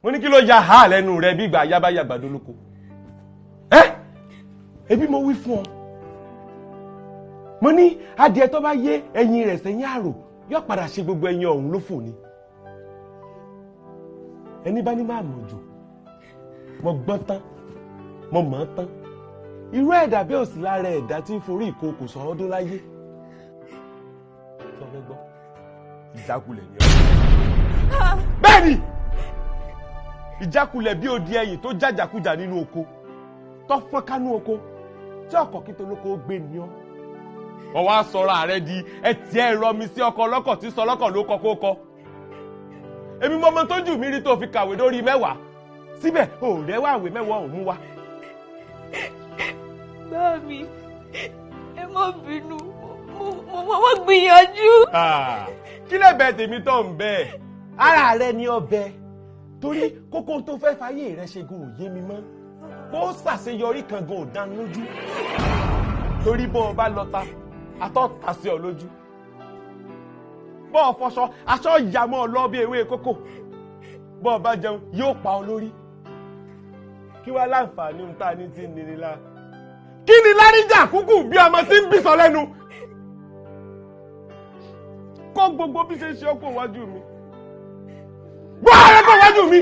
mo ní kí ló ya ha lẹ́nu rẹ bí ìgbà yábáyà àgbàdo lóko. Ebi mo wí fún ọ. Mo ní adìẹ tó bá yé ẹyin rẹ̀ sẹ́yìn àrò yóò padà ṣe gbogbo ẹyin ọ̀hún ló fò ni. Ẹni bá ní máa mọ̀ jù mo gbọ́n tán mo mọ̀ tán. Irú ẹ̀dá bí òsì lára ẹ̀dá tí ń forí ìkookò sọ ọdún láyé. Sọ fẹ́ gbọ́ ìjákulẹ̀ ni ọ. Bẹ́ẹ̀ni ìjákulẹ̀ bí odi ẹyìn tó jàjàkújà nínú oko tó fọ́n kánú oko tí ọkọ̀ kí tolóko gbé ní ọ. Wọ́n wá sọ̀rọ̀ ààrẹ di ẹtì ẹ̀rọ mi sí ọkọ̀ ọlọ́kọ̀ tí sọ ọlọ́kọ̀ ló kọ́ kó kọ́. Èmi mọ́mọ́ tó jù mí rí tó fi kàwé lórí 10 síbẹ̀ ò rẹ́wà àwẹ̀ 10 ò mú wa. Báàmí ẹ má bínú mo gbìyànjú. Kí lè bẹ tèmi tó ń bẹ ara rẹ ni ọbẹ torí kókó tó fẹ́ fàyè rẹ ṣe gan òye mi mọ́ bó ṣàṣeyọrí kan gan ò dán lójú torí bó o bá lọ ta atọ́ ta sí ọ lójú bó o fọṣọ aṣọ ìyàmọ́ ọ lọ bí ewé kókò bó o bá jẹun yóò pa ọ lórí kí wá láǹfààní ohun tá a ní tí ń nini la kí ni láríjà kúkú bí ọmọ tí ń bí sọ lẹ́nu kó gbogbo bí ṣe ṣe ọkọ̀ wájú mi gbọ́ ọ̀rẹ́ kọ̀ wájú mi.